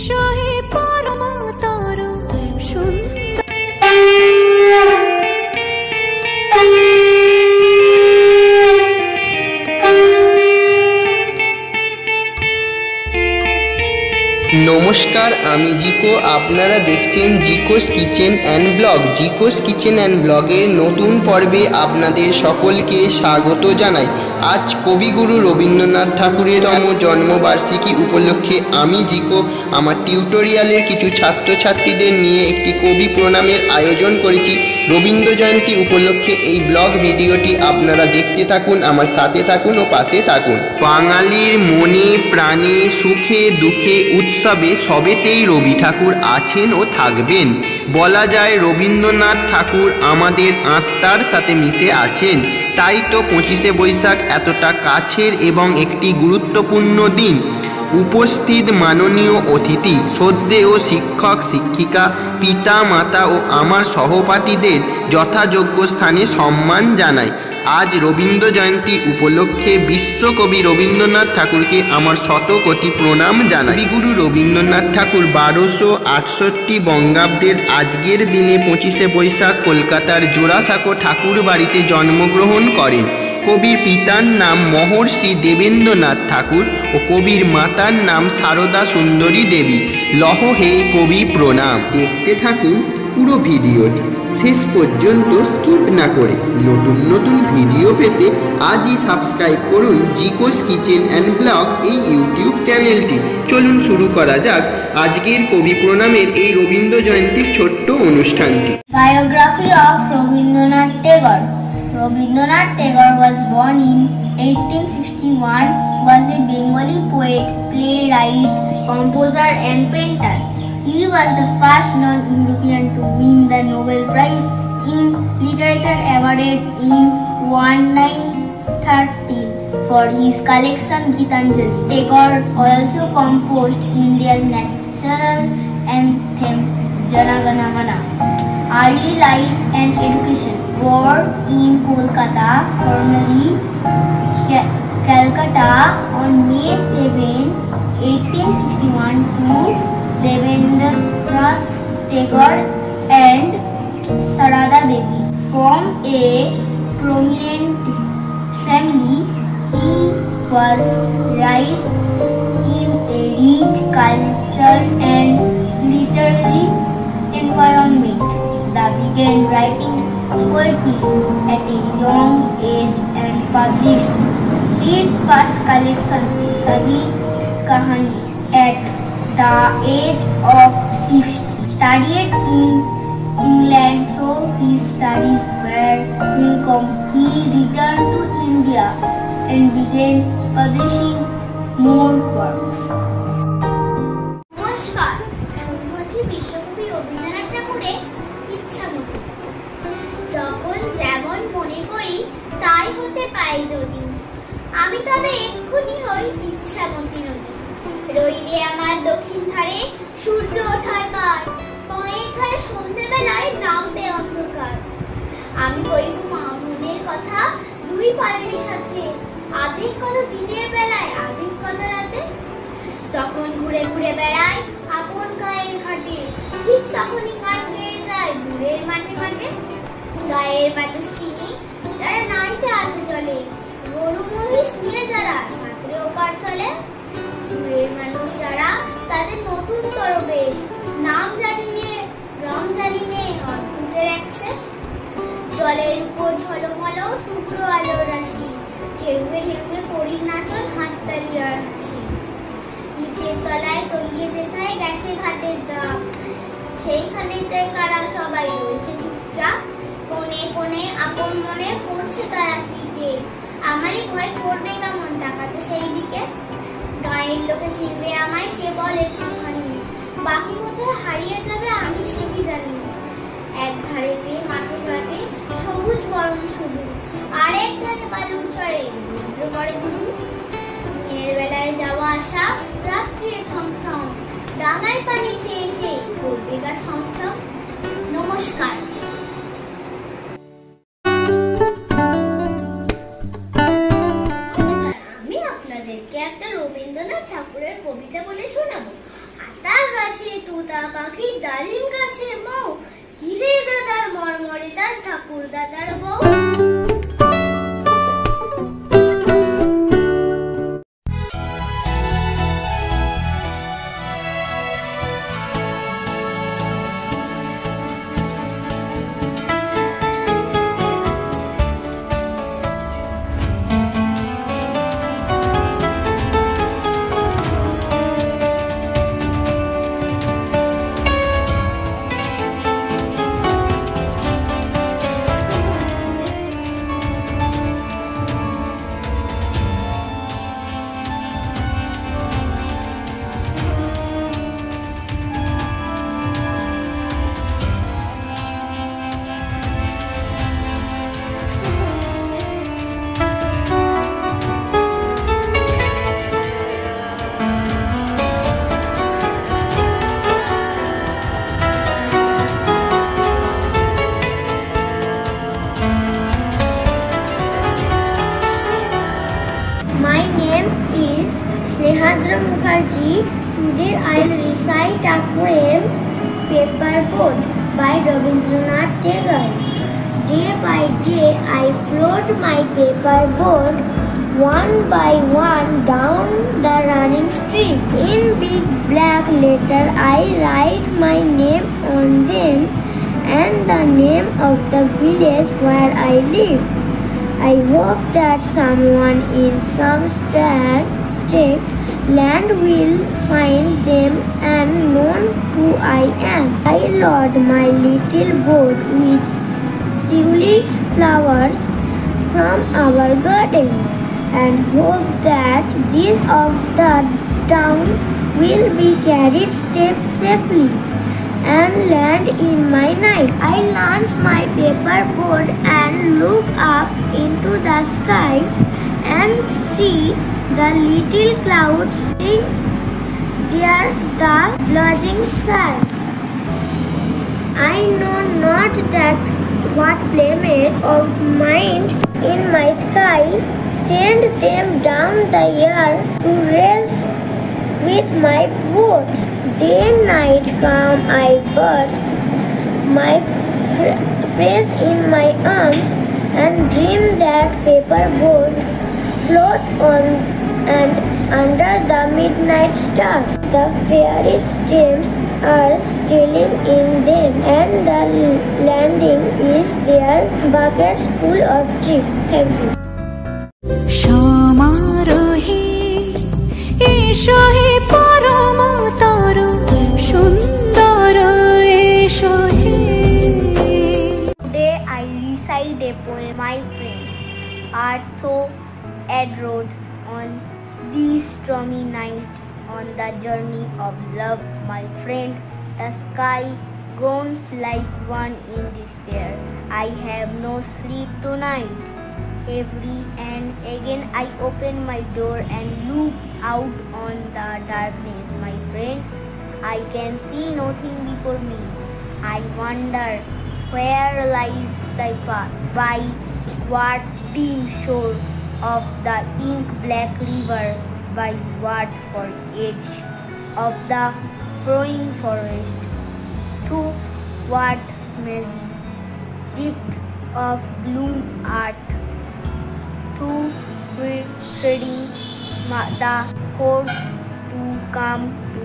সহে পরমাতর সুন্দর। নমস্কার, আমি জিকো। আপনারা দেখছেন Jiko's kitchen and blog. Jiko's kitchen and ব্লগের নতুন পর্বে আপনাদের সকলকে স্বাগত জানাই। আজ কবিগুরু রবীন্দ্রনাথ ঠাকুরের জন্মবার্ষিকী উপলক্ষে আমি জিকো আমার টিউটোরিয়ালের কিছু ছাত্রছাত্রীদের নিয়ে একটি কবি প্রণামের আয়োজন করেছি। রবীন্দ্র জয়ন্তী উপলক্ষে এই ব্লগ ভিডিওটি আপনারা দেখতে থাকুন, আমার সাথে থাকুন ও পাশে থাকুন। বাঙালির মনে প্রাণে সুখে দুঃখে উৎসবে সবেতেই রবি ঠাকুর আছেন ও থাকবেন। বলা যায় রবীন্দ্রনাথ ঠাকুর আমাদের আত্মার সাথে মিশে আছেন। তাই তো 25শে বৈশাখ এতটা কাছের এবং একটি গুরুত্বপূর্ণ দিন। উপস্থিত মাননীয় অতিথি, শ্রদ্ধেয় শিক্ষক শিক্ষিকা, পিতা মাতা ও আমার সহপাঠীদের যথাযোগ্য স্থানে সম্মান জানাই। আজ রবীন্দ্র জয়ন্তী উপলক্ষে বিশ্বকবি রবীন্দ্রনাথ ঠাকুরকে আমার শতকোটি প্রণাম জানাই। কবিগুরু রবীন্দ্রনাথ ঠাকুর 1268 বঙ্গাব্দের আজকের দিনে 25শে বৈশাখ কলকাতার জোড়াসাঁকো ঠাকুর বাড়িতে জন্মগ্রহণ করেন। কবির পিতার নাম মহর্ষি দেবেন্দ্রনাথ ঠাকুর ও কবির মাতার নাম সারদা সুন্দরী দেবী। লহ হে কবি প্রণাম। দেখতে থাকুন পুরো ভিডিওটি শেষ পর্যন্ত স্কিপ না করে। নতুন নতুন ভিডিও পেতে আজই সাবস্ক্রাইব করুন জিকোস কিচেন অ্যান্ড ব্লগ এই ইউটিউব চ্যানেলটি। চলুন শুরু করা যাক আজকের কবি প্রণামের এই রবীন্দ্র জয়ন্তীর ছোট্ট অনুষ্ঠানটি। Biography of Rabindranath Tagore. Rabindranath Tagore was born in 1861, was a Bengali poet, playwright, composer and painter. He was the first non-European to win the Nobel Prize in Literature awarded in 1913 for his collection Gitanjali. Tagore also composed India's national anthem Jana Gana Mana. Early life and education. Born in Kolkata, formerly Calcutta, on May 7, 1861 to Devendranath Tagore and Sarada Devi. From a prominent family, he was raised in a rich cultural and literary environment. He began writing poetry at a young age and published his first collection, Kabhi Kahani, at the age of 60. Studied in England through his studies where he returned to India and began publishing more works. নমস্কার, শুরু করছি বিশ্বকবি রবীন্দ্রনাথ ঠাকুরের ইচ্ছামতি। যখন যেমন মনে করি তাই হতে পাই যদি, আমি তবে এক্ষুনি হই ইচ্ছামতি নদী। রইবে আমার দক্ষিণ ধারে সূর্য ওঠার কার, পায়ের ধারে সন্ধ্যেবেলায় নামবে অন্ধকার। আমি কইব মা মনের কথা দুই পারেরই সাথে, আধেক কথা দিনের বেলায় আধেক কথা রাতে। যখন ঘুরে ঘুরে বেড়ায় আপন গায়ের ঘাটে, ঠিক তখনই গান গেয়ে যায় দূরের মাঠে মাঠে। গায়ের মানুষ চিনি যারা নাইতে আসে চলে, গরু মহিষ নিয়ে যারা সাঁতরে ওপার চলে। দূরের মানুষ যারা তাদের নতুন তরবেশ, নাম জানি নে রং জানি নে অদ্ভুতের অ্যাক্সেস। জলের উপর ঝলমল টুকরো আলোর রাশি, ঢেউয়ে ঢেউয়ে পরির নাচন হাততালি আর হাসি। নিচের তলায় তলিয়ে যেথায় গেছে ঘাটের ডাব, সেইখানেতে কারা সবাই রয়েছে চুপচাপ। কোণে কোণে আপন মনে পড়ছে তারা দিকে, আমারই ভয় করবে কেমন তাকাতে সেই দিকে। গায়ের লোকে চিনবে আমায় কেবল একটুখানি, বাকি কোথায় হারিয়ে যাবে আমি সে কি জানি। এক ধারেতে মাঠে ঘাটে সবুজ বরণ শুধু, আর এক ধারে বালুর চড়ে রুদ্র করে দুধু। দিনের বেলায় যাওয়া আসা, রাত্রে থমথম, ডাঙায় পানি চেয়েছে করবে গা ছমছম। নমস্কার। আমি আপনাদেরকে একটা রবীন্দ্রনাথ ঠাকুরের কবিতা বলে শোনাবো। আতা Hemadra Mukherjee. Today I'll recite a poem, Paper Boat by Rabindranath Tagore. Day by day I float my paper boat, one by one down the running stream. In big black letter I write my name on them and the name of the village where I live. I hope that someone in some strange land will find them and know who I am. I load my little boat with silly flowers from our garden and hope that these of the town will be carried safely and land in my night. I launch my paper boat and look up into the sky and see the little clouds sitting there the lodging side. I know not that what playmate of mind in my sky send them down the air to race with my boat. Day night calm I burst my face in my arms and dream that paper boat float on and under the midnight stars. The fairest gems are stealing in them and the landing is their buckets full of drip. Thank you. সমারোহে এসো হে পরমতর সুন্দর এসো হে। Today I recite a poem, my friend Arthur Edrode, on this stormy night on the journey of love, my friend. The sky groans like one in despair. I have no sleep tonight. Every and again I open my door and look out on the darkness, my friend. I can see nothing before me. I wonder where lies thy path, by what dim shore of the ink black river, by what for edge of the flowing forest, to what mazy depth of bloom art, to treading the course to come to